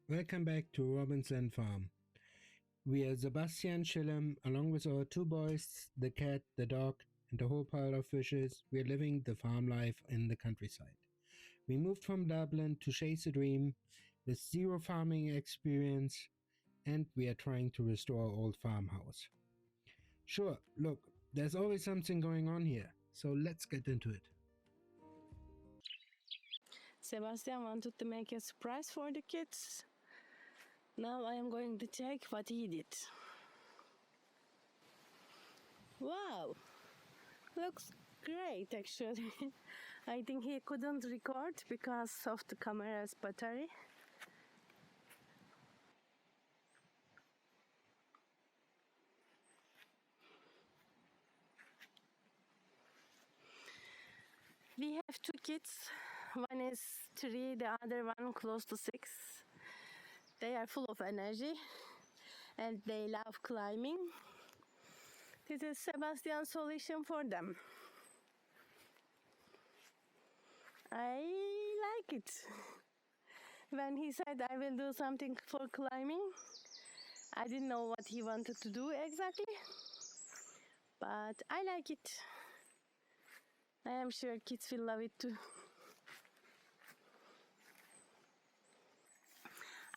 Welcome back to Robinson Farm. We are Sebastian Schillem, along with our two boys, the cat, the dog, and a whole pile of fishes. We are living the farm life in the countryside. We moved from Dublin to chase a dream with zero farming experience, and we are trying to restore our old farmhouse. Sure, look, there's always something going on here, so let's get into it. Sebastian wanted to make a surprise for the kids. Now I am going to check what he did. Wow, looks great actually. I think he couldn't record because of the camera's battery. We have two kids. One is 3, the other one close to 6. They are full of energy and they love climbing. This is Sebastian's solution for them. I like it. When he said I will do something for climbing, I didn't know what he wanted to do exactly, but I like it. I am sure kids will love it too.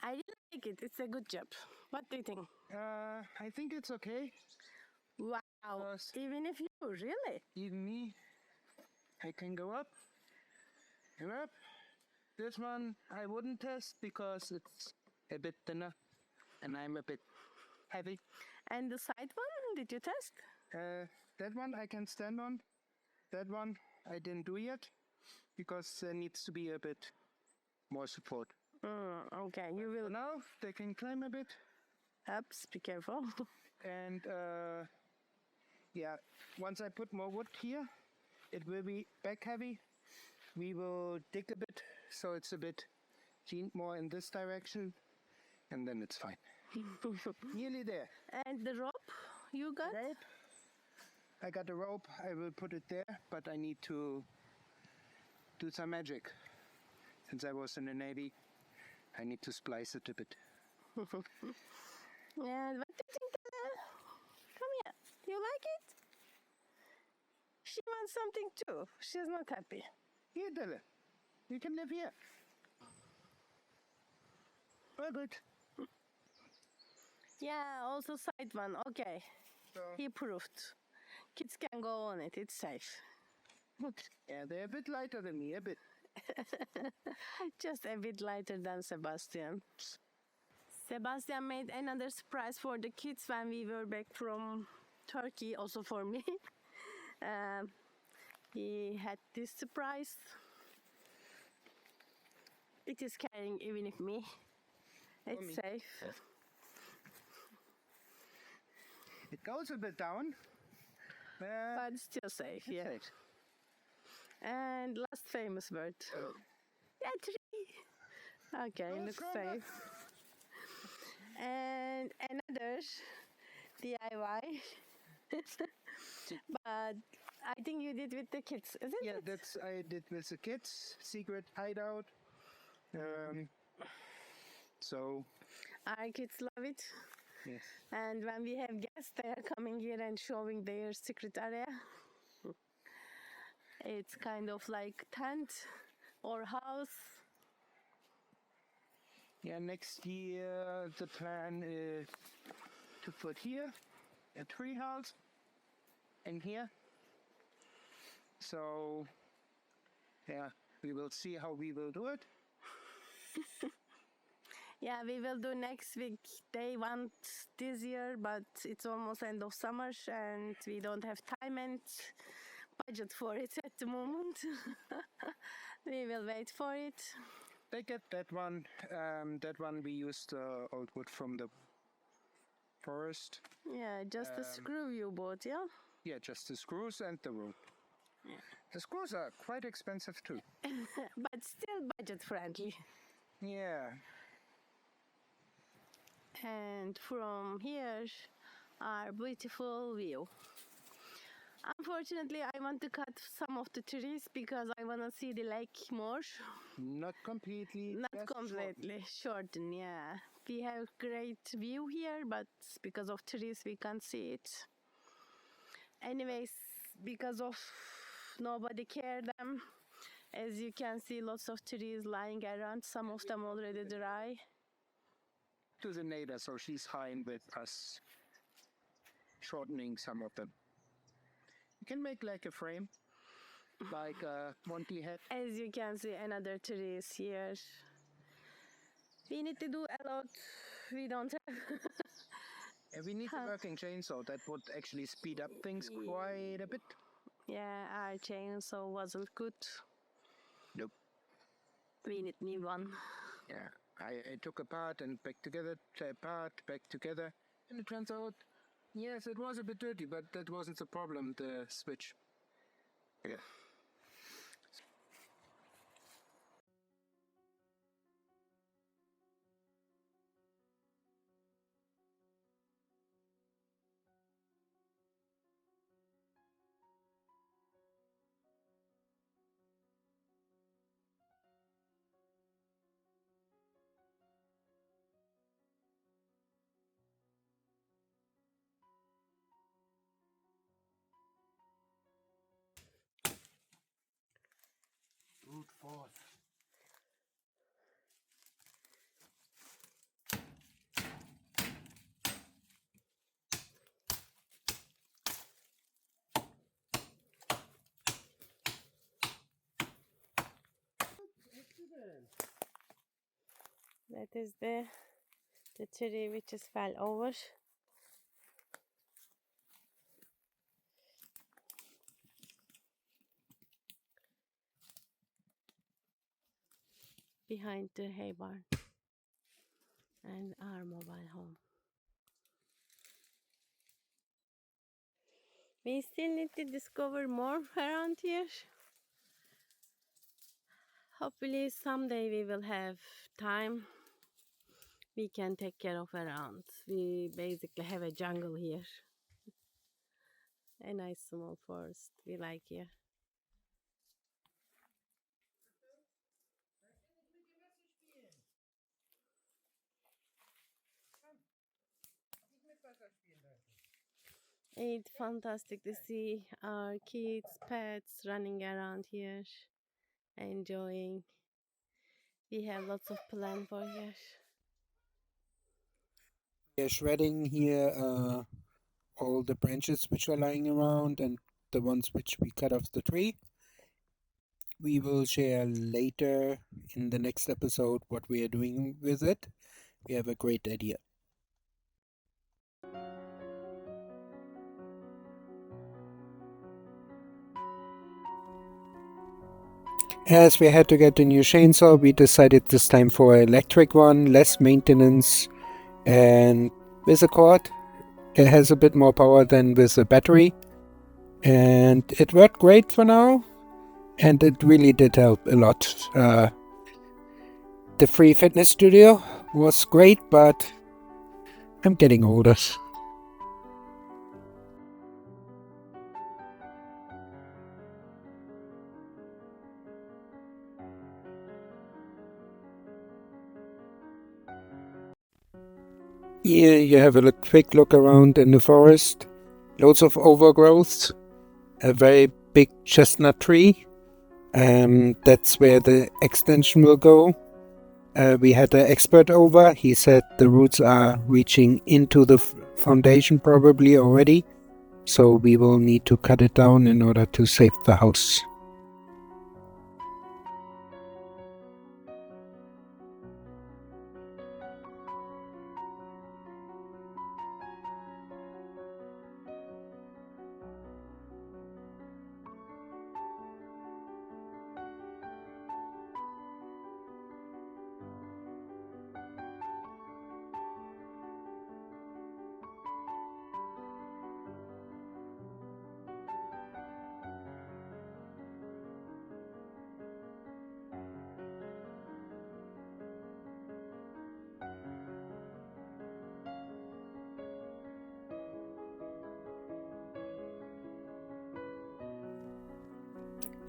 I really like it. It's a good job. What do you think? I think it's okay. Wow. Because Even if you really? even me, I can go up and up. This one I wouldn't test because it's a bit thinner and I'm a bit heavy. And the side one, did you test? That one I can stand on. That one I didn't do yet because there needs to be a bit more support. Okay, you So will. now they can climb a bit. Ups, be careful. And yeah, once I put more wood here, it will be back heavy. We will dig a bit so it's a bit leaned more in this direction, and then it's fine. Nearly there. And the rope you got? Rope. I got the rope. I will put it there, but I need to do some magic. Since I was in the Navy, I need to splice it a bit. Yeah, what do you think? Come here. You like it? She wants something too. She's not happy. Here, Della. You can live here. Well, good. Yeah, also side one. Okay. So, He proved. Kids can go on it. It's safe. yeah, they're a bit lighter than me, a bit. Just a bit lighter than Sebastian. Sebastian made another surprise for the kids when we were back from Turkey, also for me. He had this surprise. It is carrying even if me. It's me. safe. It goes a bit down. But still safe, yeah. Safe. And last famous word. Yeah, 3. Okay, Oh, looks stronger. safe. And another DIY. But I think you did with the kids, isn't Yeah, it? that's I did with the kids. Secret hideout. So Our kids love it. yes. And when we have guests, they are coming here and showing their secret area. It's kind of like tent or house. Yeah, next year the plan is to put here a tree house and here. So yeah, we will see how we will do it. Yeah, we will do next week. They want this year, but it's almost end of summer and we don't have time and budget for it at the moment. We will wait for it. They get that one. That one we used old wood from the forest. Yeah, just a screw you bought, yeah? Yeah, just the screws and the rope. The screws are quite expensive too. But still budget friendly. Yeah. And from here, our beautiful view. Unfortunately, I want to cut some of the trees because I want to see the lake more. Not completely. Not just completely. Shorten, yeah. We have great view here, but because of trees, we can't see it. Anyways, because of nobody care them, as you can see, lots of trees lying around. Some of them already dry. to the neighbor, so she's fine with us shortening some of them. You can make like a frame, like a Monty head. As you can see, another tree is here. We need to do a lot. We don't have. And we need a working chainsaw that would actually speed up things quite a bit. Yeah, our chainsaw wasn't good. Nope. We need new one. Yeah, I took apart and back together, apart, back together, and it turns out, yes, it was a bit dirty, but that wasn't the problem, the switch. Yeah. Brute force. That is the tree which just fell over. Behind the hay barn and our mobile home. We still need to discover more around here. Hopefully someday we will have time. We can take care of around. We basically have a jungle here. A nice small forest we like here. It's fantastic to see our kids, pets running around here, enjoying. We have lots of plan for here. We are shredding here all the branches which are lying around and the ones which we cut off the tree. We will share later in the next episode what we are doing with it. We have a great idea. As we had to get a new chainsaw, we decided this time for an electric one, less maintenance, and with a cord. It has a bit more power than with a battery, and it worked great for now, and it really did help a lot. The free fitness studio was great, but I'm getting older. Here you have a quick look around in the forest. Loads of overgrowth, a very big chestnut tree. That's where the extension will go. We had an expert over. He said the roots are reaching into the foundation probably already. So we will need to cut it down in order to save the house.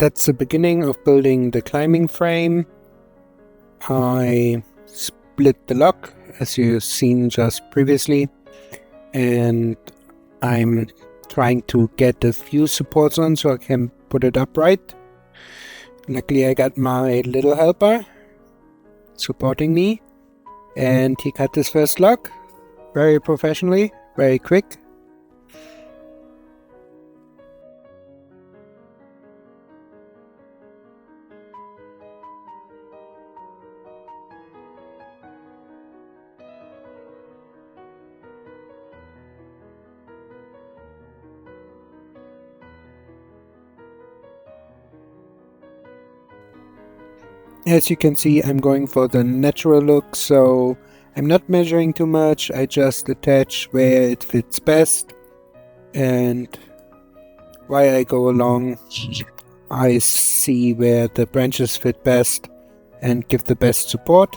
that's the beginning of building the climbing frame. I split the lock, as you've seen just previously, and I'm trying to get a few supports on so I can put it upright. Luckily I got my little helper supporting me, and he cut his first lock very professionally, very quick. As you can see, I'm going for the natural look, so I'm not measuring too much. I just attach where it fits best, and while I go along, I see where the branches fit best and give the best support.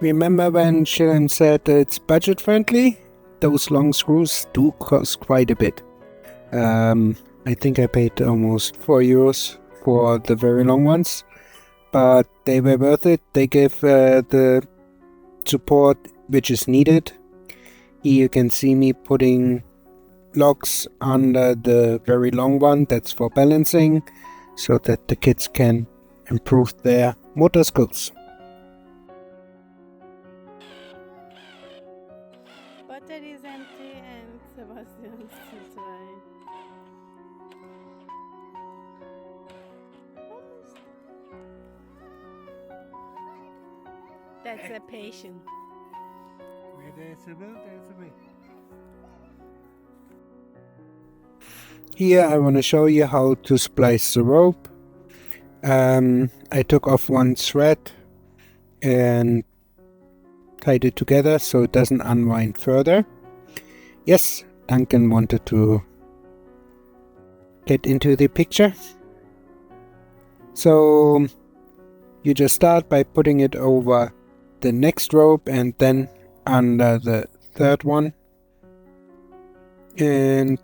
Remember when Shirin said it's budget friendly? Those long screws do cost quite a bit. I think I paid almost €4 for the very long ones, but they were worth it. They give the support which is needed. Here you can see me putting locks under the very long one, that's for balancing, so that the kids can improve their motor skills. Butter is empty and Sebastian still trying. Almost. That's a patient. Where there's a will, there's a way. Here I want to show you how to splice the rope. I took off one thread and tied it together so it doesn't unwind further. Yes, Duncan wanted to get into the picture. So you just start by putting it over the next rope and then under the third one. And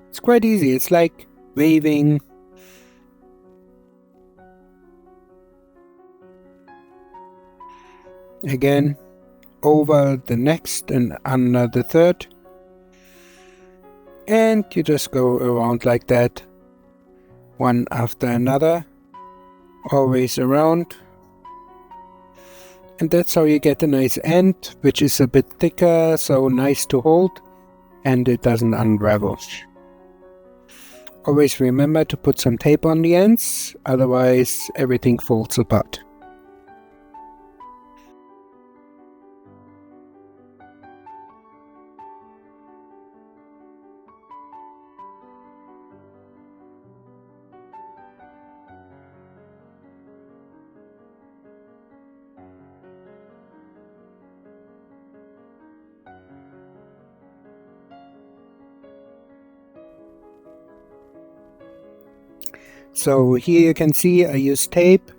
it's quite easy. It's like waving. Again, over the next and under the third. And you just go around like that, one after another, always around. And that's how you get a nice end, which is a bit thicker, so nice to hold, and it doesn't unravel. Always remember to put some tape on the ends, otherwise everything falls apart. So here you can see I use tape.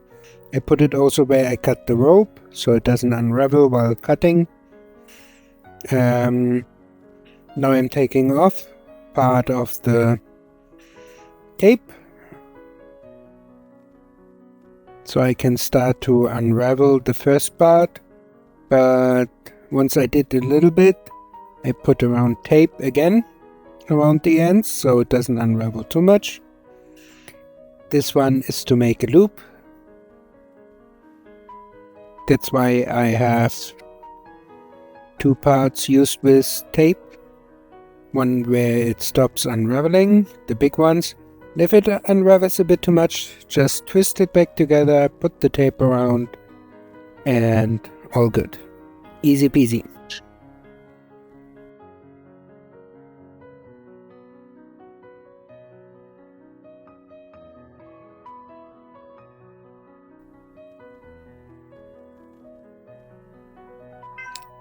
I put it also where I cut the rope, so it doesn't unravel while cutting. Now I'm taking off part of the tape, so I can start to unravel the first part. But once I did a little bit, I put around tape again around the ends so it doesn't unravel too much. This one is to make a loop. That's why I have two parts used with tape. One where it stops unraveling, the big ones. And if it unravels a bit too much, just twist it back together, put the tape around, and all good. Easy peasy.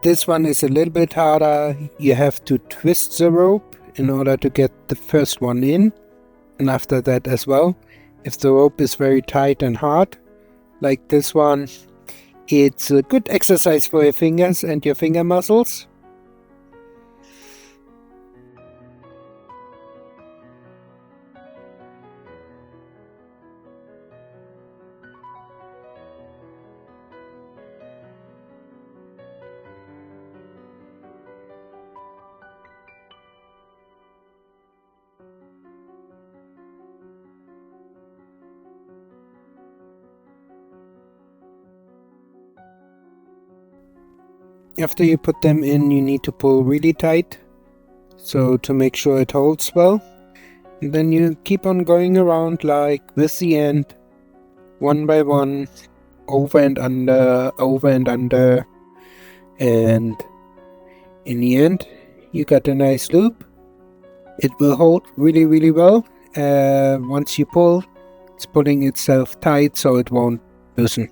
This one is a little bit harder. You have to twist the rope in order to get the first one in, and after that as well. If the rope is very tight and hard, like this one, it's a good exercise for your fingers and your finger muscles. After you put them in, you need to pull really tight, so to make sure it holds well. And then you keep on going around like with the end, one by one, over and under, and in the end, you got a nice loop. It will hold really, really well. Once you pull, it's pulling itself tight so it won't loosen.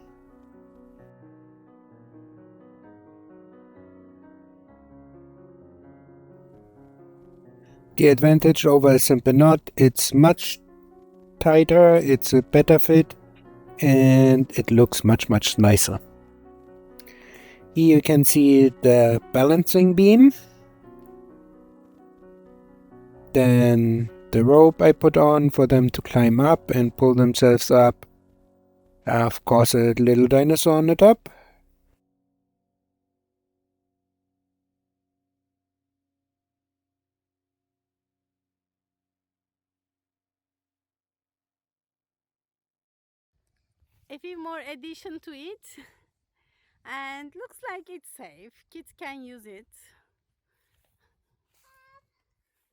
The advantage over a simple knot, it's much tighter, it's a better fit, and it looks much nicer. Here you can see the balancing beam, then the rope I put on for them to climb up and pull themselves up. Of course, a little dinosaur on the top. A few more addition to it, and looks like it's safe. Kids can use it.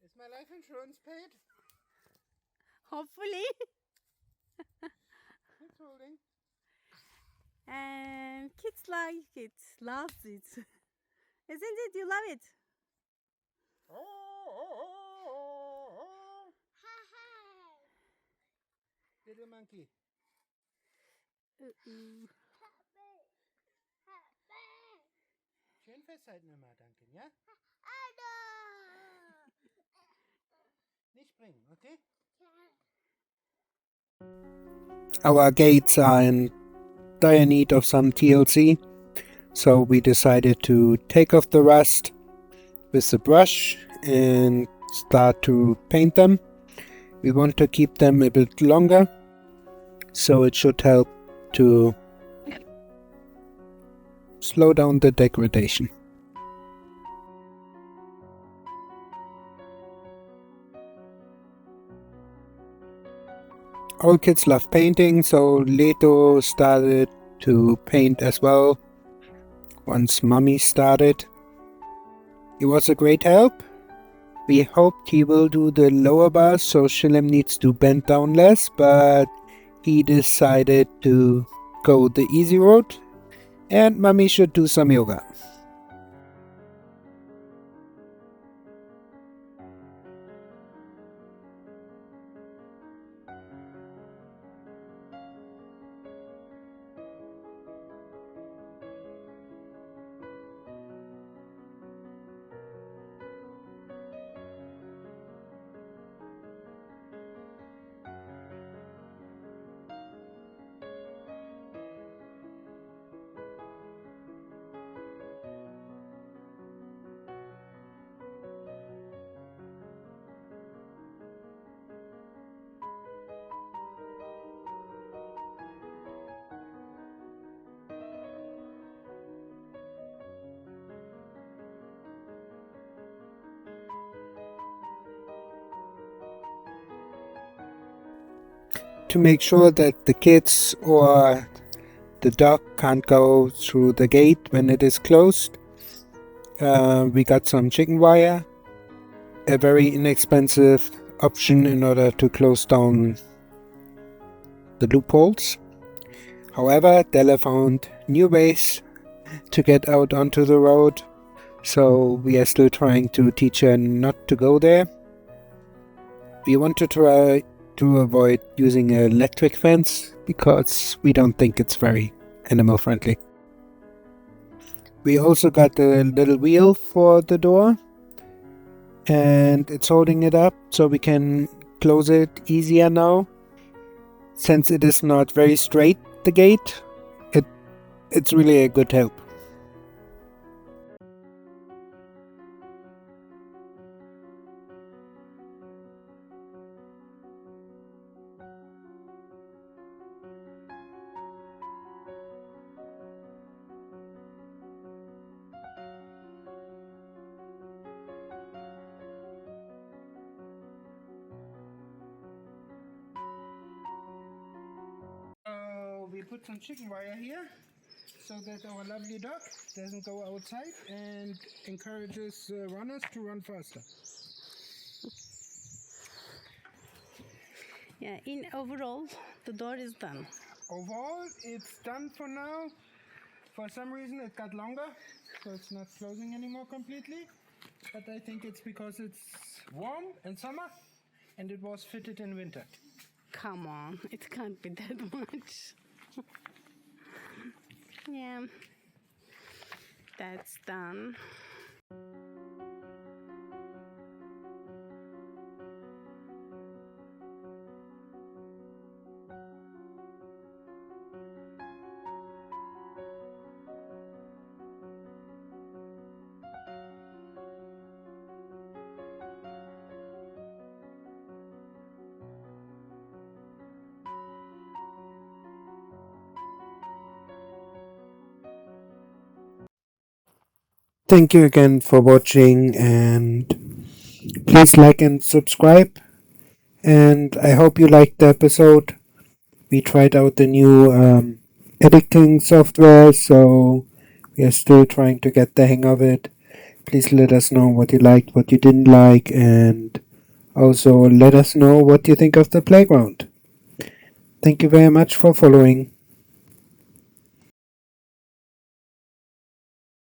Is my life insurance paid? Hopefully. It's holding. And kids like it, loves it. Isn't it? You love it? Little monkey. Schön festhalten immer, danke, ja? Nicht springen, okay? Our gates are in dire need of some TLC, so we decided to take off the rust with the brush and start to paint them. We want to keep them a bit longer, so it should help to slow down the degradation. All kids love painting, so Leto started to paint as well once Mummy started. He was a great help. We hoped he will do the lower bars, so Shilem needs to bend down less, but he decided to go the easy road, and Mummy should do some yoga. To make sure that the kids or the dog can't go through the gate when it is closed, we got some chicken wire, a very inexpensive option in order to close down the loopholes. However, Della found new ways to get out onto the road, so we are still trying to teach her not to go there. We want to try to avoid using an electric fence because we don't think it's very animal friendly. We also got the little wheel for the door, and it's holding it up so we can close it easier now. Since it is not very straight, the gate, it's really a good help. We put some chicken wire here so that our lovely dog doesn't go outside and encourages runners to run faster. Yeah, in overall, the door is done. Overall, it's done for now. For some reason, it got longer, so it's not closing anymore completely. But I think it's because it's warm in summer and it was fitted in winter. Come on, it can't be that much. Yeah, that's done. Thank you again for watching, and please like and subscribe. And I hope you liked the episode. We tried out the new editing software, so we are still trying to get the hang of it. Please let us know what you liked, what you didn't like, and also let us know what you think of the playground. Thank you very much for following.